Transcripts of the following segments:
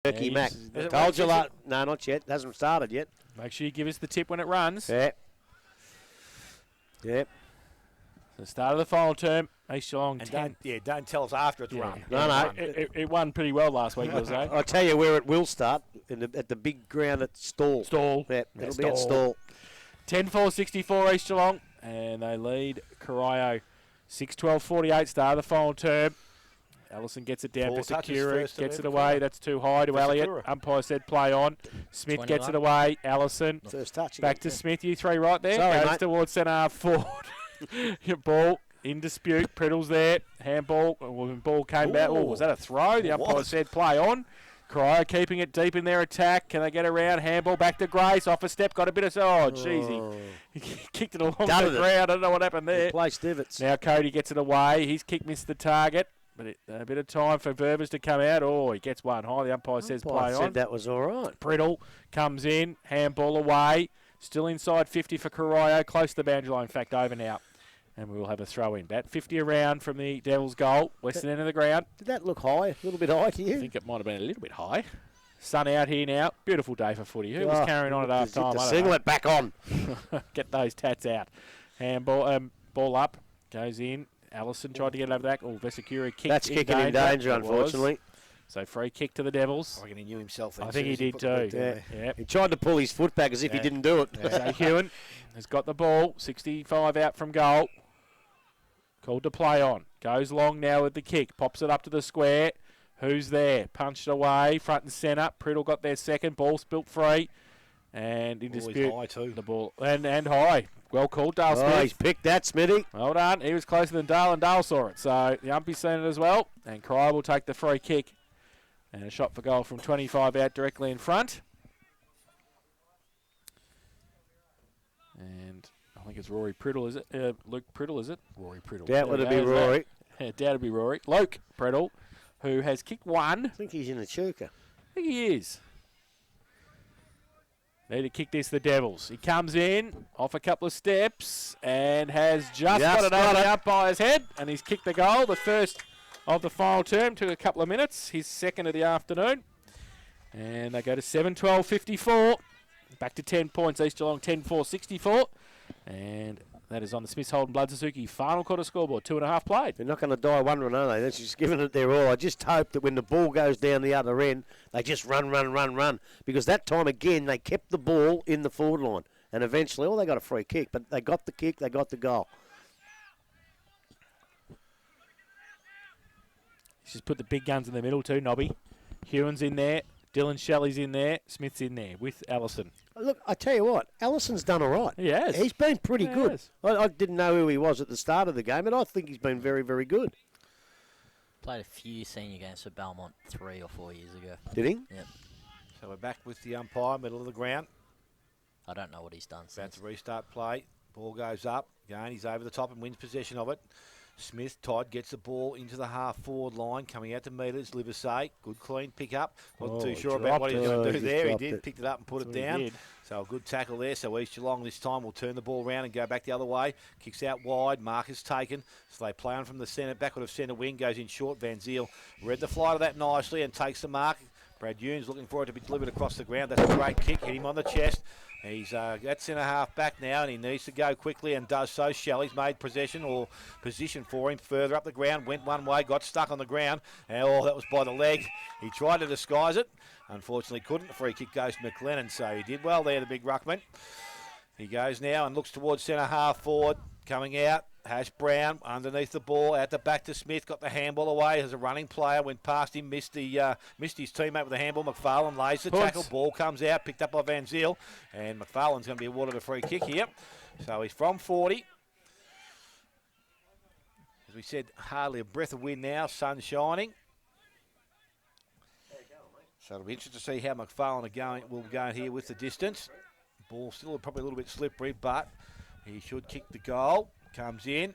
Turkey Mac. Told you lot. No, not yet. Hasn't started yet. Make sure you give us the tip when it runs. Yeah. Yep. The start of the final term, East Geelong 10. Don't tell us after it's run. No. It won pretty well last week, was it? I'll tell you where it will start, at the big ground at Stall. Yeah, it'll be at Stall. 10-4-64 East Geelong, and they lead Corio. 6-12-48, start of the final term. Ellison gets it down for Secura, gets it away. That's too high to Elliott. Umpire said play on. Smith 21. Gets it away. Ellison. First touch. Back to Smith. You three right there. Sorry, goes mate. towards centre half forward. Your ball in dispute. Priddle's there. Handball. When ball came back. Oh, was that a throw? The umpire said play on. Corio keeping it deep in their attack. Can they get around? Handball back to Grace. Off a step. Got a bit of... Oh, jeez. He kicked it along the ground. I don't know what happened there. Placed divots. Now Cody gets it away. His kick missed the target. But a bit of time for Verbers to come out. Oh, he gets one high. The umpire says play on. Said that was all right. Priddle comes in. Handball away. Still inside 50 for Corio. Close to the boundary line. In fact, over now. And we will have a throw in. Bat 50 around from the Devils' goal. Western end of the ground. Did that look high? A little bit high to you? I think it might have been a little bit high. Sun out here now. Beautiful day for footy. Who was carrying on at half time? The singlet back on. Get those tats out. Handball, ball up. Goes in. Ellison tried to get it over that. Oh, Vesicura kicked. That's kicking in danger, unfortunately. So free kick to the Devils. I reckon he knew himself then. I think he did too. Yeah. He tried to pull his foot back as if he didn't do it. So Hewen has got the ball. 65 out from goal. Called to play on. Goes long now with the kick. Pops it up to the square. Who's there? Punched away. Front and centre. Priddle got their second. Ball spilt free. And in dispute. High too. The ball. And high. Well called, Dale Smith. He's picked that, Smithy. Well done. He was closer than Dale, and Dale saw it. So the umpy's seen it as well. And Cry will take the free kick. And a shot for goal from 25 out directly in front. And I think it's Rory Priddle, is it? Luke Priddle, is it? Rory Priddle. Doubt would it be Rory. Doubt it'd be Rory. Luke Priddle, who has kicked one. I think he's in the chuka. I think he is. Need to kick this the Devils. He comes in, off a couple of steps, and has just got it over the umpire's head, and he's kicked the goal. The first of the final term. Took a couple of minutes. His second of the afternoon. And they go to 7-12-54. Back to 10 points. East Geelong 10-4-64. And that is on the Smiths Holden Blood Suzuki final quarter scoreboard. 2.5 played. They're not going to die wondering, are they? They're just giving it their all. I just hope that when the ball goes down the other end, they just run. Because that time, again, they kept the ball in the forward line. And eventually, they got a free kick. But they got the kick, they got the goal. Just put the big guns in the middle too, Nobby. Hewen's in there. Dylan Shelley's in there. Smith's in there with Ellison. Look, I tell you what, Ellison's done all right. He has. He's been pretty good. I didn't know who he was at the start of the game, and I think he's been very, very good. Played a few senior games for Belmont 3 or 4 years ago. Did he? Yep. So we're back with the umpire, middle of the ground. I don't know what he's done About since. to restart play. Ball goes up. Again, he's over the top and wins possession of it. Smith, Todd, gets the ball into the half-forward line, coming out to meters. Livesey, good clean pick-up. Wasn't too sure about what he was going to do there. He did, picked it up and put it down. So a good tackle there. So East Geelong this time will turn the ball around and go back the other way. Kicks out wide. Mark is taken. So they play on from the centre, backward of centre wing, goes in short. Van Ziel read the flight of that nicely and takes the mark. Brad Youn's looking for it to be delivered across the ground. That's a great kick. Hit him on the chest. He's at centre half back now, and he needs to go quickly and does so. Shelley's made possession or position for him further up the ground. Went one way, got stuck on the ground. And, that was by the leg. He tried to disguise it. Unfortunately couldn't. The free kick goes to McLennan, so he did well there, the big ruckman. He goes now and looks towards centre half forward. Coming out. Hash Brown underneath the ball, out the back to Smith, got the handball away as a running player, went past him, missed his teammate with the handball. McFarlane lays the tackle, ball comes out, picked up by Van Ziel, and McFarlane's going to be awarded a free kick here. So he's from 40. As we said, hardly a breath of wind now, sun shining. So it'll be interesting to see how McFarlane will go here with the distance. Ball still probably a little bit slippery, but he should kick the goal. Comes in,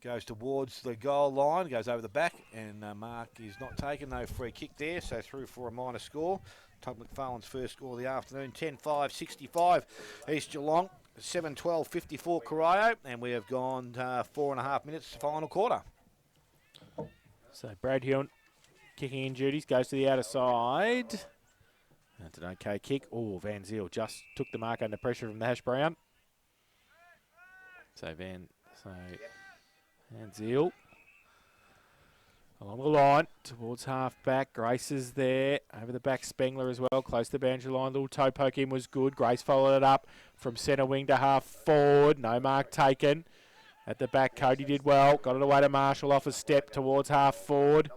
goes towards the goal line, goes over the back, and Mark is not taken. No free kick there, so through for a minor score. Todd McFarlane's first score of the afternoon, 10-5-65 East Geelong, 7-12-54 Corio, and we have gone 4.5 minutes to final quarter. So Brad Hewen kicking in duties. Goes to the outer side. That's an okay kick. Oh, Van Zyl just took the mark under pressure from the Hash Brown. So Van Zyl along the line towards half back. Grace is there. Over the back, Spengler as well. Close to the boundary line. Little toe poke in was good. Grace followed it up from centre wing to half forward. No mark taken. At the back, Cody did well. Got it away to Marshall off a step towards half forward.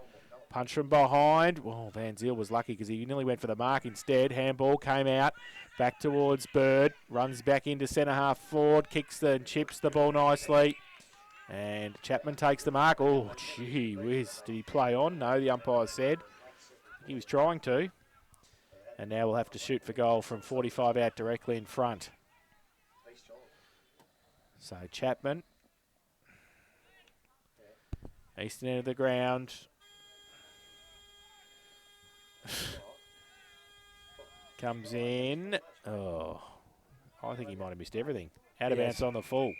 Punch from behind. Well, Van Zyl was lucky because he nearly went for the mark instead. Handball came out. Back towards Bird. Runs back into centre half forward. Kicks and chips the ball nicely. And Chapman takes the mark. Oh, gee whiz. Did he play on? No, the umpire said. He was trying to. And now we'll have to shoot for goal from 45 out directly in front. So Chapman. Eastern end of the ground. Comes in. Oh, I think he might have missed everything. Out of bounds on the full.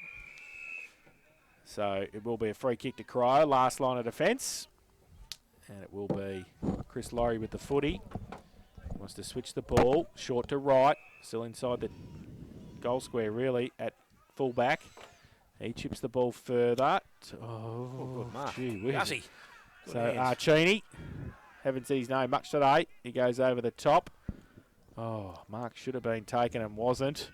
So it will be a free kick to Corio. Last line of defence. And it will be Chris Laurie with the footy. Wants to switch the ball. Short to right. Still inside the goal square, really, at full back. He chips the ball further. Oh, good mark. Gee whiz. Gussie. So Archini, haven't seen his name much today. He goes over the top. Oh, mark should have been taken and wasn't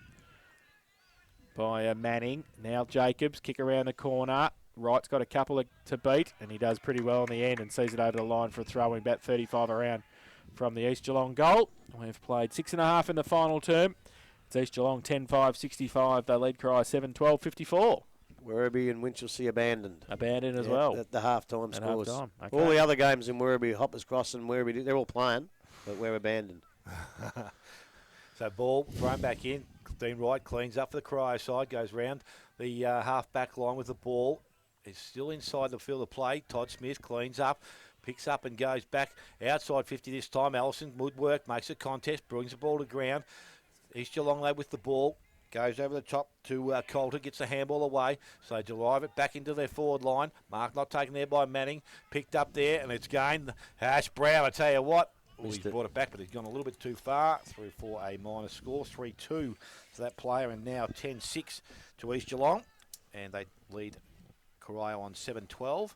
by Manning. Now Jacobs, kick around the corner. Wright's got a couple to beat, and he does pretty well in the end and sees it over the line for a throw-in, about 35 around from the East Geelong goal. We've played 6.5 in the final term. It's East Geelong 10-5-65. They lead Corio 7-12-54. Werribee and Winchelsea abandoned. Abandoned as well. At the half-time scores. Half-time. Okay. All the other games in Werribee, Hoppers Cross and Werribee, they're all playing, but we're abandoned. So ball thrown back in. Dean Wright cleans up for the Corio side, goes round the half-back line with the ball. It's still inside the field of play. Todd Smith cleans up, picks up and goes back outside 50 this time. Allison Woodwork makes a contest, brings the ball to ground. East Geelong lad with the ball. Goes over the top to Coulter, gets the handball away. So they drive it back into their forward line. Mark not taken there by Manning. Picked up there, and it's gained. Hash Brown, I tell you what. He's brought it back, but he's gone a little bit too far. Through for a minus score. 3-2 to that player, and now 10-6 to East Geelong. And they lead Corio on 7-12.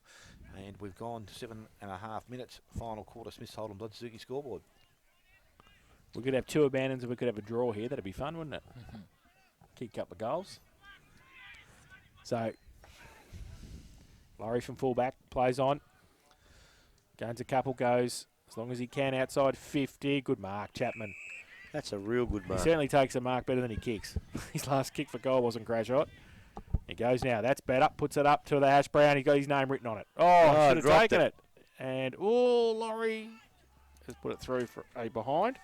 And we've gone 7.5 minutes. Final quarter, Smiths Holden Blood Suzuki scoreboard. We could have 2 abandons and we could have a draw here. That'd be fun, wouldn't it? Mm-hmm. Kick a couple of goals. So, Laurie from fullback plays on. Gains a couple, goes as long as he can outside 50. Good mark, Chapman. That's a real good mark. He certainly takes a mark better than he kicks. His last kick for goal wasn't crash hot. He goes now. That's better. Puts it up to the Hash Brown. He's got his name written on it. Oh, should have taken it. And, Laurie has put it through for a behind.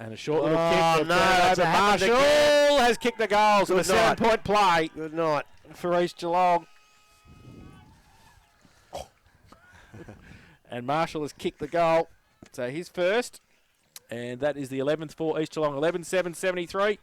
And a short little kick. Marshall has kicked the goal. So a 7-point play. Good night. For East Geelong. And Marshall has kicked the goal. So he's first. And that is the 11th for East Geelong. 11-7-73.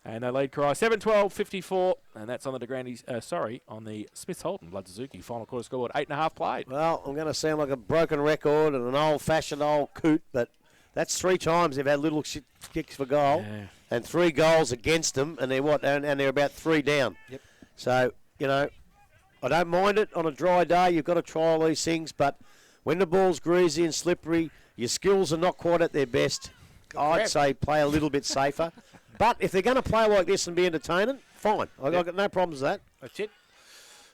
And they lead Corio 7-12-54. And that's on the on the Smiths Holden Blood Suzuki final quarter scoreboard. 8.5 played. Well, I'm going to sound like a broken record and an old-fashioned old coot, but that's 3 times they've had little kicks for goal, and 3 goals against them, and they're about 3 down. Yep. So I don't mind it on a dry day. You've got to try all these things, but when the ball's greasy and slippery, your skills are not quite at their best. I'd say play a little bit safer. But if they're going to play like this and be entertaining, fine. I've got no problems with that. That's it.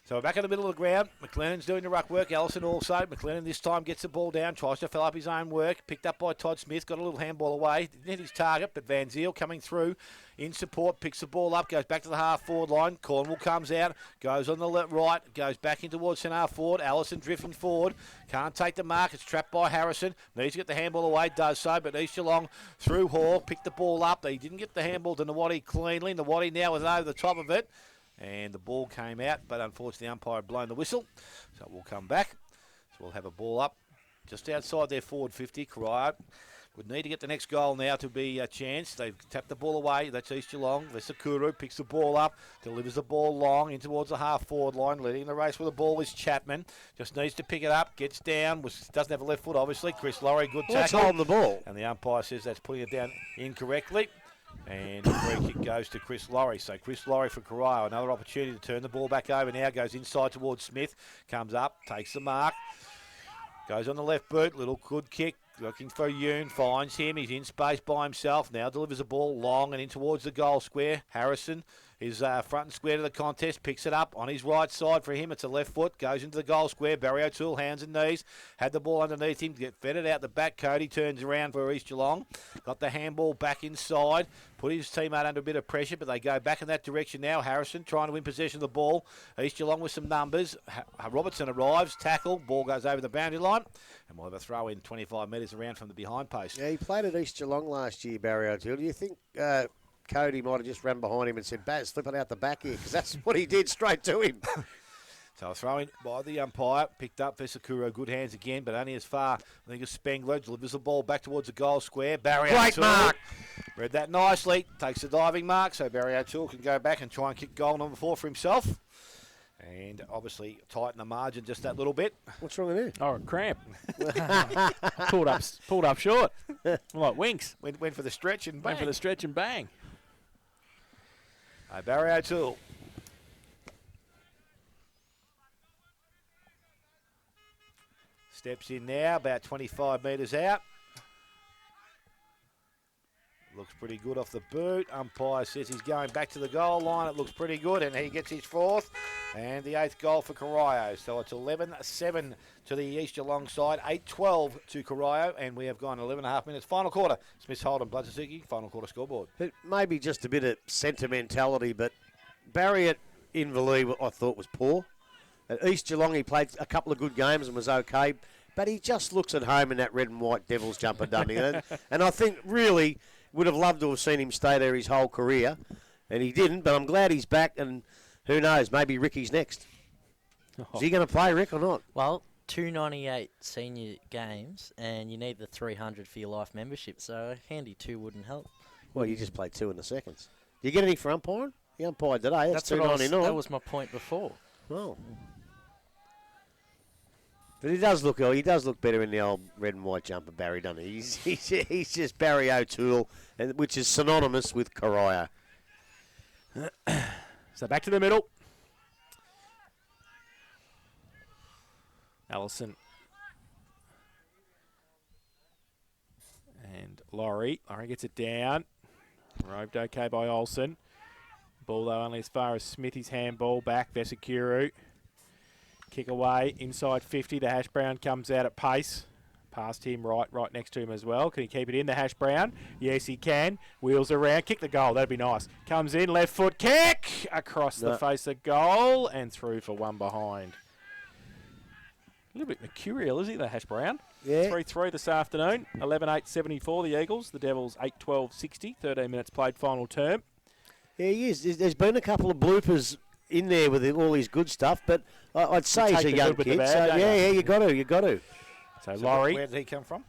So we're back in the middle of the ground. McLennan's doing the ruck work. Ellison also. McLennan this time gets the ball down, tries to fill up his own work. Picked up by Todd Smith. Got a little handball away. Didn't hit his target, but Van Zyl coming through in support. Picks the ball up. Goes back to the half-forward line. Cornwall comes out. Goes on the right. Goes back in towards centre half-forward. Allison drifting forward. Can't take the mark. It's trapped by Harrison. Needs to get the handball away. Does so, but East Geelong through Hall. Picked the ball up. He didn't get the handball to Nawadi cleanly. Nawadi now was over the top of it. And the ball came out, but unfortunately the umpire had blown the whistle. So we'll come back. So we'll have a ball up just outside their forward 50. Corio Would need to get the next goal now to be a chance. They've tapped the ball away. That's East Geelong. Vesakuru picks the ball up, delivers the ball long in towards the half-forward line. Leading the race with the ball is Chapman. Just needs to pick it up, gets down. Doesn't have a left foot, obviously. Chris Laurie, good Well, that's tackle. holding the ball. And the umpire says that's putting it down incorrectly. And the free kick goes to Chris Laurie. So Chris Laurie for Corio. Another opportunity to turn the ball back over now. Goes inside towards Smith. Comes up, takes the mark. Goes on the left boot. Little good kick. Looking for Yoon, finds him. He's in space by himself. Now delivers the ball long and in towards the goal square. Harrison is front and square to the contest. Picks it up on his right side for him. It's a left foot. Goes into the goal square. Barry O'Toole, hands and knees. Had the ball underneath him. Get fed it out the back. Cody turns around for East Geelong. Got the handball back inside. Put his teammate under a bit of pressure, but they go back in that direction now. Harrison trying to win possession of the ball. East Geelong with some numbers. Robertson arrives. Tackle. Ball goes over the boundary line. And we'll have a throw in 25 metres around from the behind post. Yeah, he played at East Geelong last year, Barry O'Toole. Do you think Cody might have just run behind him and said, Baz, slip it out the back here? Because that's what he did straight to him. So a throw in by the umpire. Picked up Vesakuro. Good hands again, but only as far. I think it's Spengler. Delivers the ball back towards the goal square. Barry Great O'Toole. mark. Read that nicely. Takes the diving mark, so Barry O'Toole can go back and try and kick goal number 4 for himself. And obviously tighten the margin just that little bit. What's wrong with him? Oh, a cramp. pulled up short. Like Winks. Went for the stretch and bang. Went for the stretch and bang. Barry O'Toole. Steps in now, about 25 metres out. Looks pretty good off the boot. Umpire says he's going back to the goal line. It looks pretty good, and he gets his 4th. And the 8th goal for Corio. So it's 11-7 to the East Geelong side, 8-12 to Corio, and we have gone 11.5 minutes. Final quarter. Smith Holden, Bladzicki, final quarter scoreboard. It may be just a bit of sentimentality, but Barry at Inverleigh I thought was poor. At East Geelong he played a couple of good games and was okay, but he just looks at home in that red and white Devils jumper, doesn't he? And I think really would have loved to have seen him stay there his whole career, and he didn't, but I'm glad he's back, and who knows, maybe Ricky's next. Is he going to play, Rick, or not? Well, 298 senior games, and you need the 300 for your life membership, so a handy 2 wouldn't help. Well, you just played 2 in the seconds. Do you get any for umpiring? You umpired today. That's $2.99. That was my point before. Oh. But he does look better in the old red and white jumper, Barry, doesn't he? He's just Barry O'Toole, which is synonymous with Corio. So back to the middle. Allison. And Laurie. Laurie gets it down. Roved okay by Olsen. Ball though only as far as Smithy's handball back. Vesakuru. Kick away, inside 50. The Hash Brown comes out at pace. Past him, right next to him as well. Can he keep it in, the Hash Brown? Yes, he can. Wheels around, kick the goal. That'd be nice. Comes in, left foot kick across the face of goal and through for one behind. A little bit mercurial, is he, the Hash Brown? Yeah. 3-3 this afternoon. 11-8-74 the Eagles. The Devils 8-12-60. 13 minutes played, final term. Yeah, he is. There's been a couple of bloopers in there with all his good stuff, but I'd say he's a young kid. So you got to. So Laurie. Where did he come from?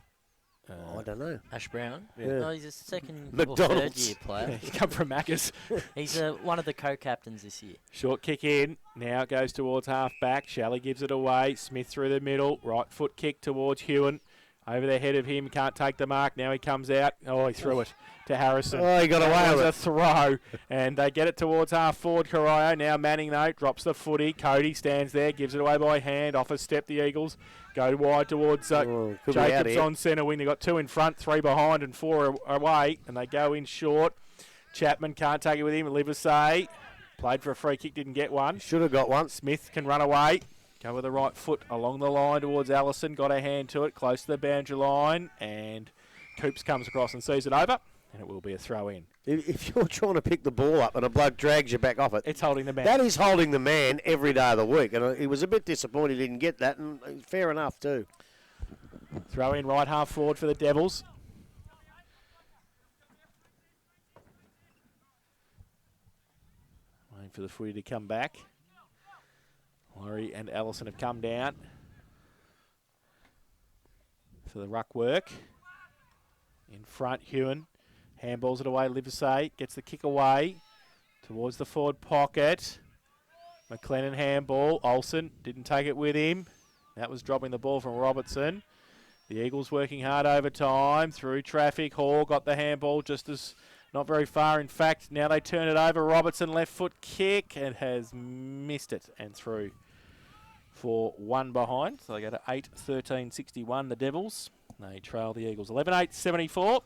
I don't know. Ash Brown? Yeah. No, he's a second McDonald's. or third year player. He's come from Macca's. He's one of the co-captains this year. Short kick in. Now it goes towards half back. Shelley gives it away. Smith through the middle. Right foot kick towards Hewen. Over the head of him. Can't take the mark. Now he comes out. Oh, he threw it to Harrison. Oh, he got away with it. A throw. And they get it towards half forward. Corio. Now Manning, though, drops the footy. Cody stands there. Gives it away by hand. Off a step, the Eagles go wide towards Jacobs on centre wing. They got 2 in front, 3 behind, and 4 away. And they go in short. Chapman can't take it with him. Livesay played for a free kick, didn't get one. Should have got one. Smith can run away. Go with the right foot along the line towards Allison. Got a hand to it, close to the boundary line. And Coops comes across and sees it over. And it will be a throw in. If you're trying to pick the ball up and a bloke drags you back off it, it's holding the man. That is holding the man every day of the week. And he was a bit disappointed he didn't get that, and fair enough too. Throw in right half forward for the Devils. Waiting for the footy to come back. Laurie and Allison have come down for the ruck work. In front, Hewen. Handballs it away. Livesey gets the kick away towards the forward pocket. McLennan handball. Olsen didn't take it with him. That was dropping the ball from Robertson. The Eagles working hard over time. Through traffic. Hall got the handball just as not very far. In fact, now they turn it over. Robertson left foot kick and has missed it and through for one behind. So they go to 8-13-61, the Devils. They trail the Eagles 11-8-74.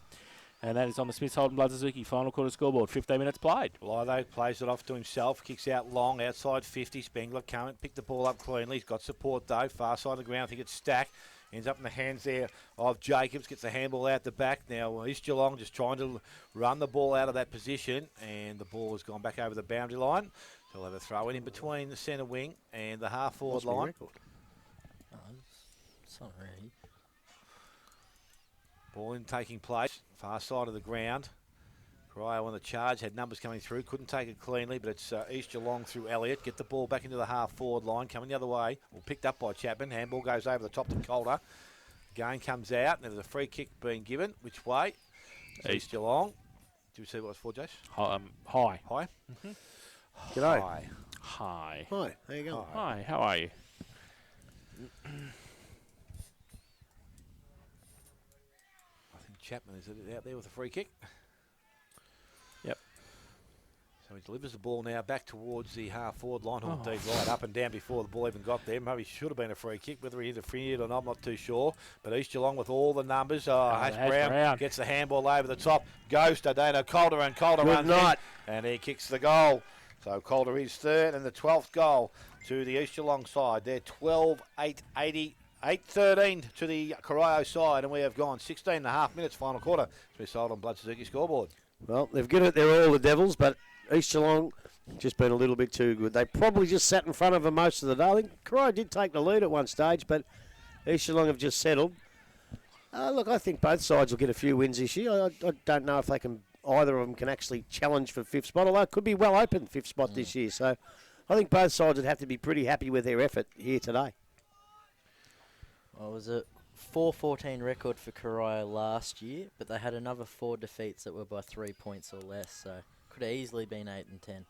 And that is on the Smiths Holden Blood Suzuki final quarter scoreboard. 15 minutes played. Lido plays it off to himself, kicks out long, outside 50. Spengler can't pick the ball up cleanly. He's got support though, far side of the ground. I think it's Stack. Ends up in the hands there of Jacobs, gets the handball out the back. Now East Geelong just trying to run the ball out of that position, and the ball has gone back over the boundary line. So they'll have a throw in between the centre wing and the half-forward line. Oh, it's not really. Ball in taking place, far side of the ground. Corio on the charge, had numbers coming through, couldn't take it cleanly, but it's East Geelong through Elliott. Get the ball back into the half-forward line, coming the other way. Well, picked up by Chapman. Handball goes over the top to Calder. Gain comes out, and there's a free kick being given. Which way? East Geelong. Do you see what it's for, Jace? High. High? Mm-hmm. G'day. High. Hi. Hi, how you going? Hi, how are you? I think Chapman is out there with a free kick. Yep. So he delivers the ball now back towards the half-forward line. Oh, indeed, right up and down before the ball even got there. Maybe should have been a free kick. Whether he interfered or not, I'm not too sure. But East Geelong with all the numbers. Hash Brown gets the handball over the top. Goes to Dana Calder, and Calder runs in, and he kicks the goal. So Calder is third, and the 12th goal to the East Geelong side. They're 12-8-80. 8-13 to the Corio side, and we have gone 16 and a half minutes final quarter. Smiths Holden Blood Suzuki scoreboard. Well, they've given it their all, the Devils, but East Geelong just been a little bit too good. They probably just sat in front of them most of the day. I think Corio did take the lead at one stage, but East Geelong have just settled. Look, I think both sides will get a few wins this year. I don't know if they can. Either of them can actually challenge for fifth spot, although it could be well open fifth spot this year. So I think both sides would have to be pretty happy with their effort here today. Well, it was a 4-14 record for Corio last year, but they had another 4 defeats that were by 3 points or less, so could have easily been 8 and 10.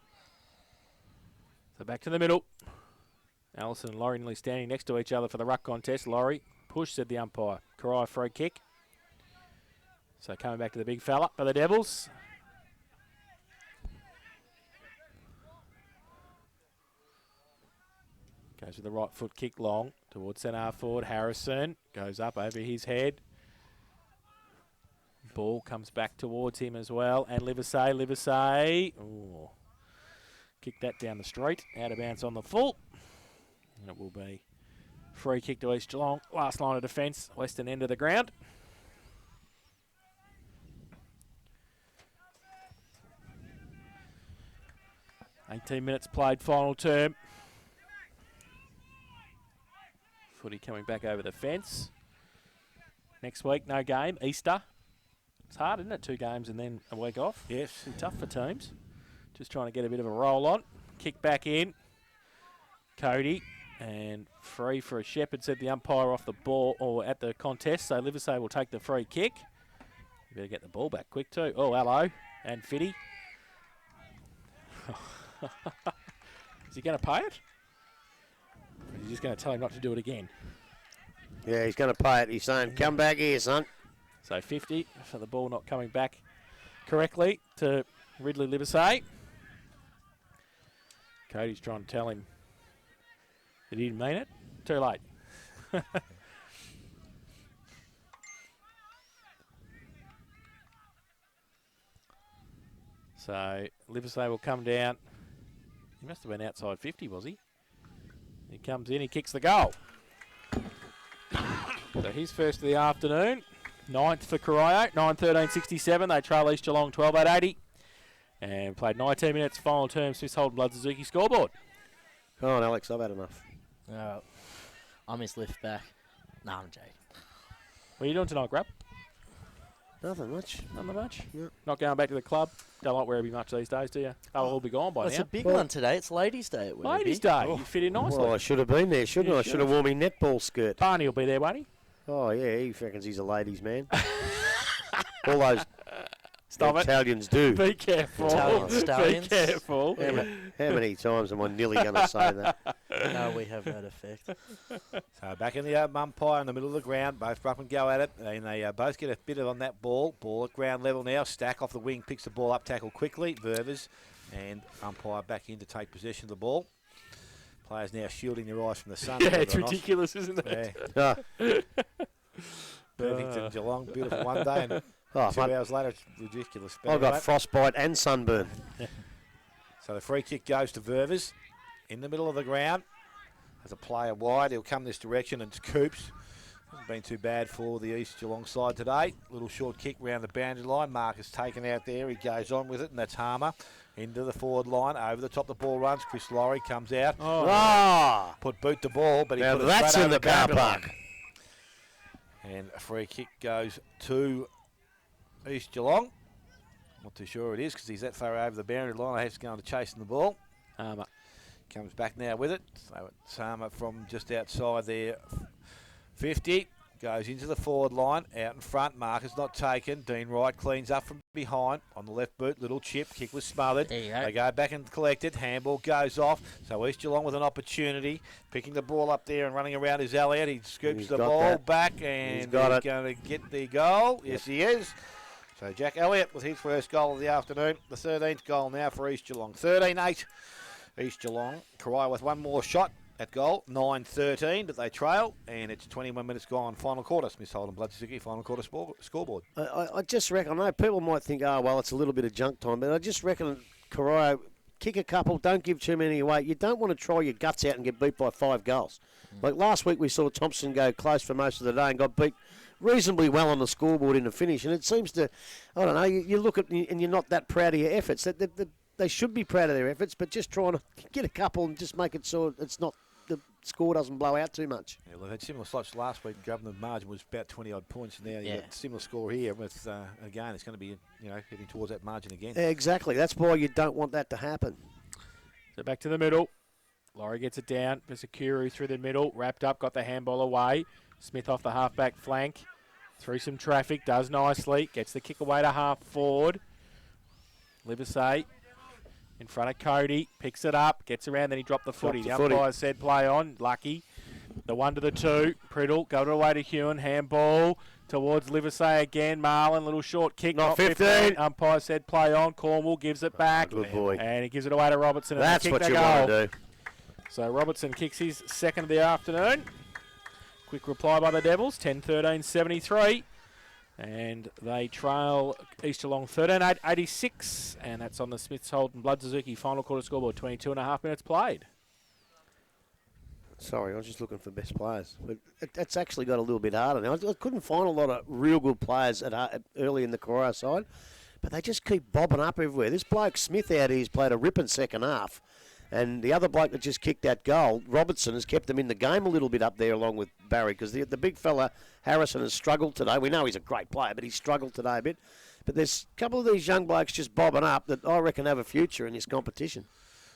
So back to the middle. Allison and Laurie nearly standing next to each other for the ruck contest. Laurie, push, said the umpire. Corio free kick. So coming back to the big fella for the Devils. Goes with the right foot kick long towards centre half forward. Harrison goes up over his head. Ball comes back towards him as well. And Livesey. Ooh. Kick that down the street. Out of bounds on the full. And it will be free kick to East Geelong. Last line of defence. Western end of the ground. $18 minutes played final term. Footy coming back over the fence. Next week, no game. Easter. It's hard, isn't it? 2 games and then a week off. Yes. It's tough for teams. Just trying to get a bit of a roll on. Kick back in. Cody. And free for a Shepherd, said the umpire off the ball or at the contest. So Livesey will take the free kick. You better get the ball back quick too. Oh, hello. And Fitty. Is he going to pay it? Or is he just going to tell him not to do it again? Yeah, he's going to pay it. He's saying, come back here, son. So 50 for the ball not coming back correctly to Ridley Livesey. Cody's trying to tell him that he didn't mean it. Too late. So Livesey will come down. He must have been outside 50, was he? He comes in, he kicks the goal. So he's first of the afternoon. 9th for Corio, 9-13-67. They trail East Geelong 12-8-80. And played 19 minutes, final term, Smiths Holden Blood Suzuki scoreboard. Come on, Alex, I've had enough. I miss lift back. Nah, I'm joking. What are you doing tonight, Grab? Nothing much. Nothing much? Yeah. Not going back to the club? Don't like Werribee much these days, do you? They'll all be gone by It's now. a big one today. It's Ladies' Day at Werribee. Ladies' Day. You fit in nicely. Well, I should have been there, shouldn't You I? I should have worn my netball skirt. Barney will be there, won't he? Oh, yeah, he reckons he's a ladies' man. all those Stop it. Italians do. Be careful. Italian Be stallions. careful. How many times am I nearly going to say that? No, we have that effect. So back in the umpire in the middle of the ground. Both ruckmen go at it, and they both get a bit on that ball. Ball at ground level now. Stack off the wing, picks the ball up, tackle quickly. Ververs and umpire back in to take possession of the ball. Players now shielding their eyes from the sun. Yeah, it's ridiculous, isn't it? Yeah. Perfect in Geelong. Beautiful one day, and 2 hours later, it's ridiculous. But I've got anyway, frostbite and sunburn. so the free kick goes to Ververs in the middle of the ground. As a player wide, he'll come this direction, and it's Coops. Hasn't been too bad for the East Geelong side today. Little short kick round the boundary line. Marcus taken out there. He goes on with it, and that's Harmer. Into the forward line. Over the top, the ball runs. Chris Laurie comes out. Put boot the ball, but he Now put it that's straight in over the car boundary line. park. And a free kick goes to East Geelong. Not too sure it is because he's that far over the boundary line. I have to go on to chasing the ball. Comes back now with it. So it's Harmer from just outside there. 50. Goes into the forward line. Out in front. Marcus not taken. Dean Wright cleans up from behind. On the left boot. Little chip. Kick was smothered. There you go. They go back and collect it. Handball goes off. So East Geelong with an opportunity. Picking the ball up there and running around is Elliott. He scoops He's the got ball that. back and He's got it. going to get the goal. Yes, he is. So Jack Elliott with his first goal of the afternoon. The 13th goal now for East Geelong. 13-8 East Geelong. Corio with one more shot at goal. 9-13, but they trail. And it's 21 minutes gone. Final quarter. Smith Holden Blood Suzuki. Final quarter scoreboard. I just reckon, I know people might think, oh, well, it's a little bit of junk time, but I just reckon Corio, kick a couple, don't give too many away. You don't want to try your guts out and get beat by 5 goals. Like last week we saw Thompson go close for most of the day and got beat reasonably well on the scoreboard in the finish. And it seems to, I don't know, you look at and you're not that proud of your efforts. They should be proud of their efforts, but just trying to get a couple and just make it so it's not, the score doesn't blow out too much. Yeah, well, they had similar slots last week. Grabbing the margin was about 20-odd points. Now you got a similar score here. With again, it's going to be heading towards that margin again. Exactly. That's why you don't want that to happen. So back to the middle. Laurie gets it down. Vesakuru through the middle. Wrapped up. Got the handball away. Smith off the halfback flank. Through some traffic. Does nicely. Gets the kick away to half forward. Livesey in front of Cody. Picks it up. Gets around. Then he dropped the footy. The umpire said play on. Lucky. The 1 to the 2. Priddle. Go to away to Hewen. Handball towards Livesey again. Marlon. Little short kick. Not 15. Umpire said play on. Cornwall gives it back. Good boy. And he gives it away to Robertson. And That's they kick what the you goal. want to do. So Robertson kicks his second of the afternoon. Quick reply by the Devils, 10-13-73. And they trail East Geelong 13-8, 86. And that's on the Smiths Holden Blood Suzuki final quarter scoreboard, 22.5 minutes played. Sorry, I was just looking for best players. But it's actually got a little bit harder now. I couldn't find a lot of real good players early in the Corio side, but they just keep bobbing up everywhere. This bloke Smith out here has played a ripping second half. And the other bloke that just kicked that goal, Robertson, has kept them in the game a little bit up there along with Barry, because the big fella, Harrison, has struggled today. We know he's a great player, but he's struggled today a bit. But there's a couple of these young blokes just bobbing up that I reckon have a future in this competition.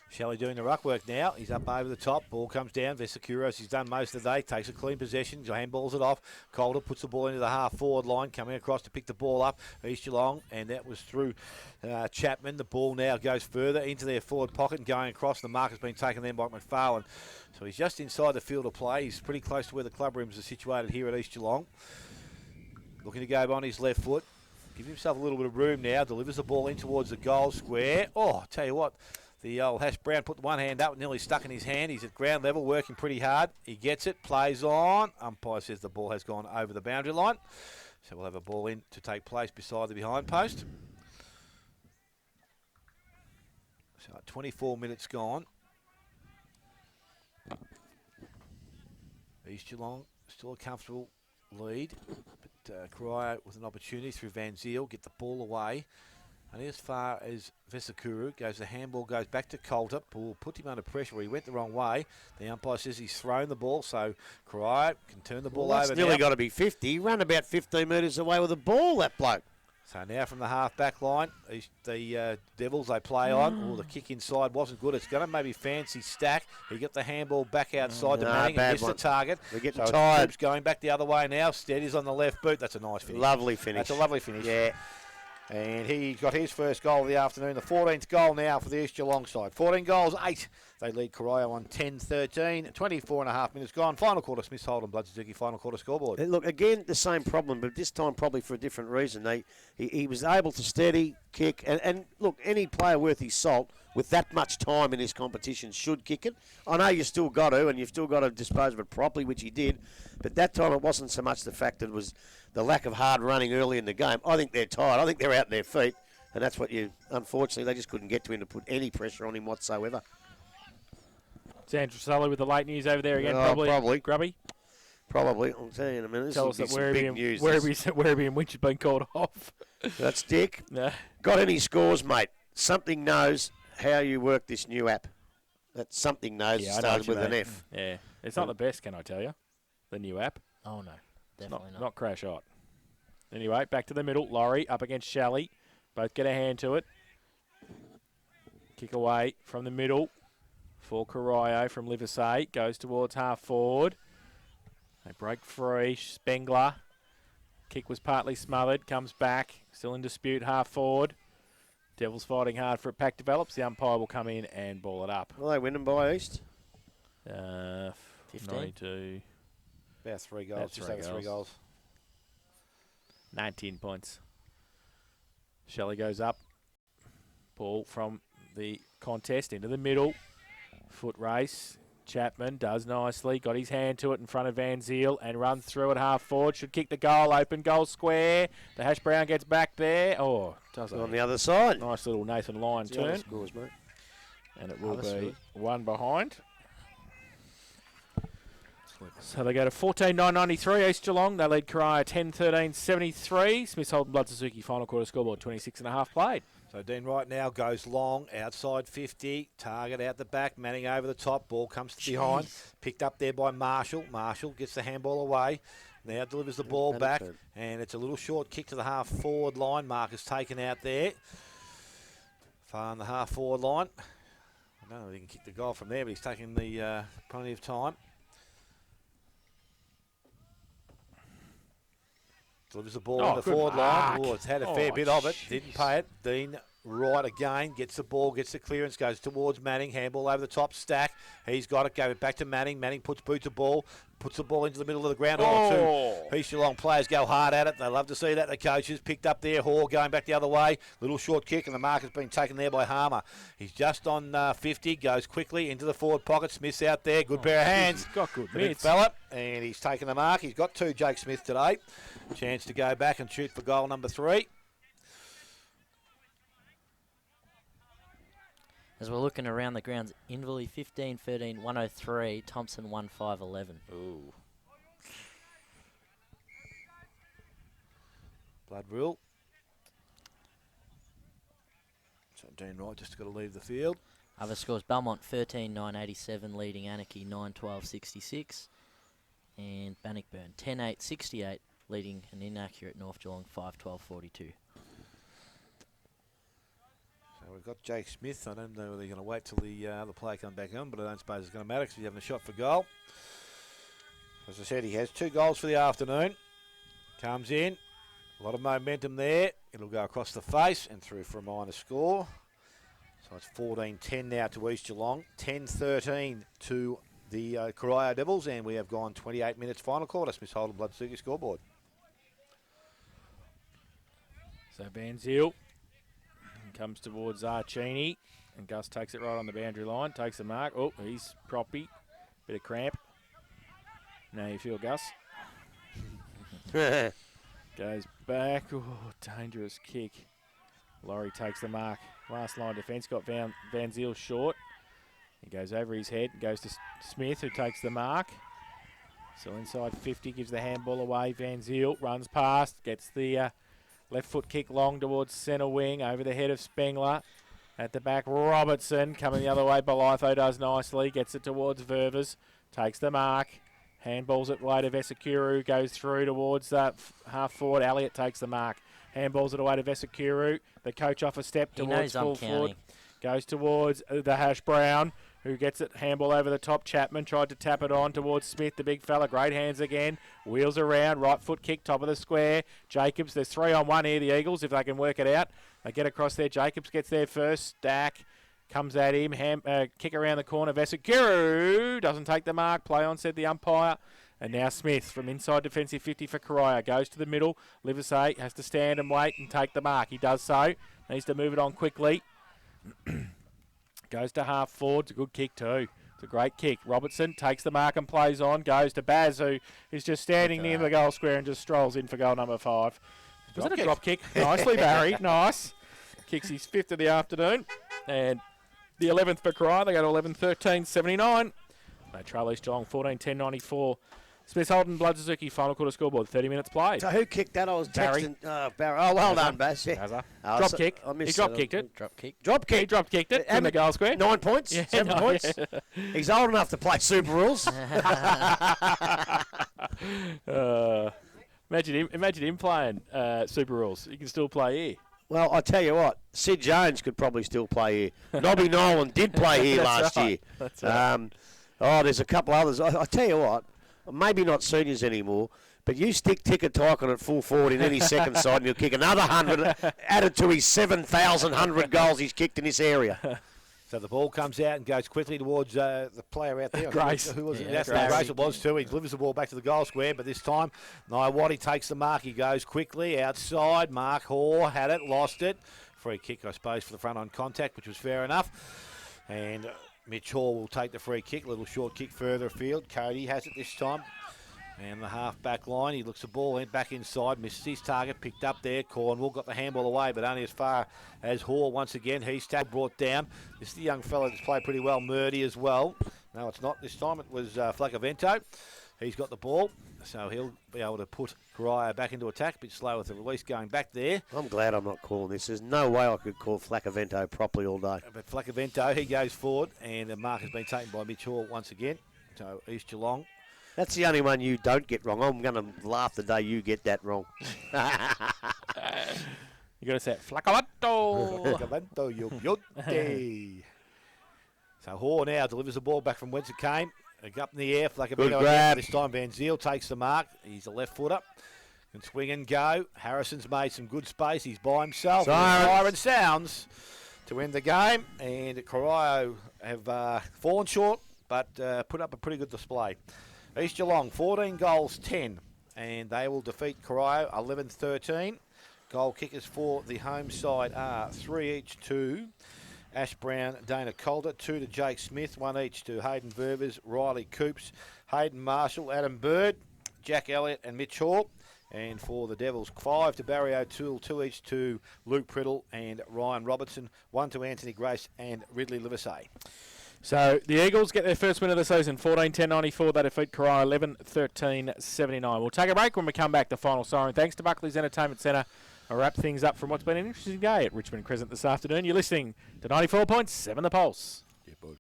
Shelley doing the ruck work now. He's up over the top. Ball comes down. Vesakuros, he's done most of the day. Takes a clean possession. Handballs it off. Calder puts the ball into the half-forward line. Coming across to pick the ball up. East Geelong. And that was through Chapman. The ball now goes further into their forward pocket and going across. The mark has been taken then by McFarlane. So he's just inside the field of play. He's pretty close to where the club rooms are situated here at East Geelong. Looking to go on his left foot. Give himself a little bit of room now. Delivers the ball in towards the goal square. Oh, I tell you what. The old Hash Brown put one hand up, nearly stuck in his hand. He's at ground level, working pretty hard. He gets it, plays on. Umpire says the ball has gone over the boundary line. So we'll have a ball in to take place beside the behind post. So 24 minutes gone. East Geelong still a comfortable lead. But Corio with an opportunity through Van Ziel, get the ball away. And as far as Vesakuru goes, the handball goes back to Coulter. Ball put him under pressure where he went the wrong way. The umpire says he's thrown the ball, so Corio can turn the ball over. That's nearly got to be 50. He ran about 15 metres away with the ball, that bloke. So now from the half-back line, the Devils, they play on. Oh, the kick inside wasn't good. It's going to maybe fancy Stack. He got the handball back outside to Manning and missed the target. They're getting so tired. Troops going back the other way now. Steady's on the left boot. That's a nice finish. Lovely finish. That's a lovely finish. Yeah. And he got his first goal of the afternoon, the 14th goal now for the East Geelong side. 14 goals, 8. They lead Corio on 10-13. 24.5 minutes gone. Final quarter, Smith Holden, Blood Suzuki, final quarter scoreboard. Look, again, the same problem, but this time probably for a different reason. He was able to steady, kick, and look, any player worth his salt with that much time in this competition should kick it. I know you still got to, and you've still got to dispose of it properly, which he did, but that time it wasn't so much the fact that it was the lack of hard running early in the game. I think they're tired. I think they're out on their feet, and that's what unfortunately, they just couldn't get to him to put any pressure on him whatsoever. Sandra Sully with the late news over there again, Probably. Grubby. Probably. I'll tell you in a minute. This Tell will us be that some big news. Werribee and Winch has been called off. That's Dick. Nah. Got any scores, mate? Something knows how you work this new app. That something knows started with an F. Yeah. It's not the best, can I tell you? The new app. Oh, no. Definitely not. Not crash hot. Anyway, back to the middle. Laurie up against Shelley. Both get a hand to it. Kick away from the middle for Corio from Livesey. Goes towards half forward. They break free. Spengler. Kick was partly smothered. Comes back. Still in dispute. Half forward. Devils fighting hard for it. Pack develops. The umpire will come in and ball it up. Will they win them by East? 15? 92. About 3 goals. Just over 3 goals. 19 points. Shelley goes up. Ball from the contest into the middle. Foot race. Chapman does nicely. Got his hand to it in front of Van Ziel and runs through at half forward. Should kick the goal open. Goal square. The Hash Brown gets back there. Oh, does it. On the other side. Nice little Nathan Lyon turn. Scores, mate. And it will be one behind. So they go to 14-9-93, East Geelong. They lead Corio 10-13-73. Smith Holden Blood Suzuki final quarter scoreboard 26.5 played. So Dean right now goes long, outside 50, target out the back, Manning over the top, ball comes to behind, picked up there by Marshall. Marshall gets the handball away, now delivers the ball back, and it's a little short kick to the half forward line. Marcus taken out there, far on the half forward line. I don't know if he can kick the goal from there, but he's taking the plenty of time. Delivers the ball in the forward line. Oh, it's had a fair bit of it. Didn't pay it. Dean right again. Gets the ball, gets the clearance, goes towards Manning. Handball over the top. Stack. He's got it. Gave it back to Manning. Manning puts boot to ball. Puts the ball into the middle of the ground. Two East Geelong players go hard at it. They love to see that. The coaches picked up there. Hall going back the other way. Little short kick, and the mark has been taken there by Harmer. He's just on 50. Goes quickly into the forward pocket. Smith's out there. Good pair of hands. He's got good mitts. Fella, and he's taken the mark. He's got 2 Jake Smith today. Chance to go back and shoot for goal number 3. As we're looking around the grounds, Inverleigh 15-13, 103, Thompson 1-5-11. Ooh. Blood rule. So Dean Wright just got to leave the field. Other scores, Belmont 13-9-87, leading Anarchy 9-12-66. And Bannockburn 10-8-68, leading an inaccurate North Geelong 5-12-42. So we've got Jake Smith. I don't know whether they're going to wait till the other player comes back on, but I don't suppose it's going to matter because he's having a shot for goal. As I said, he has 2 goals for the afternoon. Comes in. A lot of momentum there. It'll go across the face and through for a minor score. So it's 14-10 now to East Geelong. 10-13 to the Corio Devils, and we have gone 28 minutes final quarter. Smith Holden Blood Suzuki scoreboard. So Van Ziel comes towards Archini, and Gus takes it right on the boundary line, takes the mark. Oh, he's proppy. Bit of cramp. Now you feel, Gus. Goes back. Oh, dangerous kick. Laurie takes the mark. Last line defence got Van Ziel short. He goes over his head and goes to Smith, who takes the mark. So inside 50, gives the handball away. Van Ziel runs past, gets the left foot kick long towards centre wing, over the head of Spengler. At the back, Robertson coming the other way. Belitho does nicely, gets it towards Ververs, takes the mark. Handballs it way to Vesekuru, goes through towards that half forward. Elliott takes the mark. Handballs it away to Vesekuru. The coach off a step He towards knows I'm full forward. counting. Goes towards the Hash Brown, who gets it. Handball over the top. Chapman tried to tap it on towards Smith, the big fella. Great hands again. Wheels around. Right foot kick, top of the square. Jacobs, there's 3-on-1 here, the Eagles, if they can work it out. They get across there. Jacobs gets there first. Stack comes at him. Kick around the corner. Vesekuru doesn't take the mark. Play on, said the umpire. And now Smith from inside defensive 50 for Corio. Goes to the middle. Livesey has to stand and wait and take the mark. He does so. Needs to move it on quickly. Goes to half forward. It's a good kick too. It's a great kick. Robertson takes the mark and plays on. Goes to Baz, who is just standing near the goal square and just strolls in for goal number 5. Was it a drop kick? Nicely, Barry. Nice. Kicks his 5th of the afternoon. And the 11th for Corio. They go to 11-13-79. They trail East Geelong 14-10-94. Smith Holden, Blood Suzuki, final quarter scoreboard, 30 minutes played. So who kicked that? I was Barry. texting. Barry. Oh, well done, Baz. Yeah. Drop kick. I He drop kicked it. Drop kick. Drop kick. He drop kicked it in the goal square. 9 points? Yeah, 7 points? yeah. He's old enough to play Super Rules. Imagine him playing Super Rules. He can still play here. Well, I tell you what, Sid Jones could probably still play here. Nobby Nolan did play here That's last right. year. That's right. There's a couple others. I tell you what, maybe not seniors anymore, but you stick Ticker Tycoon at full forward in any second side and you'll kick another 100 added to his 7,100 goals he's kicked in this area. So the ball comes out and goes quickly towards the player out there. Grace. Who was it? Yeah, That's Grace. Grace it was too. He delivers the ball back to the goal square, but this time Niawati takes the mark. He goes quickly outside. Mark Hoare had it, lost it. Free kick, I suppose, for the front on contact, which was fair enough. And Mitch Hall will take the free kick, a little short kick further afield. Cody has it this time. And the half-back line, he looks the ball, went back inside, misses his target, picked up there. Cornwall got the handball away, but only as far as Hall once again. He's brought down. This is the young fella that's played pretty well, Murdy as well. No, it's not this time. It was Flacavento. He's got the ball, so he'll be able to put Corio back into attack. A bit slow with the release going back there. I'm glad I'm not calling this. There's no way I could call Flacavento properly all day. But Flacavento, he goes forward, and the mark has been taken by Mitch Hall once again. So East Geelong. That's the only one you don't get wrong. I'm going to laugh the day you get that wrong. You got to say it. Flacavento. Flacavento, yote. So Hoare now delivers the ball back from whence it came. Up in the air, Flacavento Good again. grab. This time Van Zyl takes the mark. He's a left footer. Can swing and go. Harrison's made some good space. He's by himself. Siren sounds to end the game. And Corio have fallen short, but put up a pretty good display. East Geelong, 14 goals, 10. And they will defeat Corio 11-13. Goal kickers for the home side are 3 each to Ash Brown, Dana Calder, 2 to Jake Smith, 1 each to Hayden Verbers, Riley Coops, Hayden Marshall, Adam Bird, Jack Elliott and Mitch Hall. And for the Devils, 5 to Barry O'Toole, 2 each to Luke Priddle and Ryan Robertson, 1 to Anthony Grace and Ridley Livesey. So the Eagles get their first win of the season, 14-10-94. They defeat Corio 11-13-79. We'll take a break. When we come back, the final siren. Thanks to Buckley's Entertainment Centre. I'll wrap things up from what's been an interesting day at Richmond Crescent this afternoon. You're listening to 94.7 The Pulse. Yeah, bud.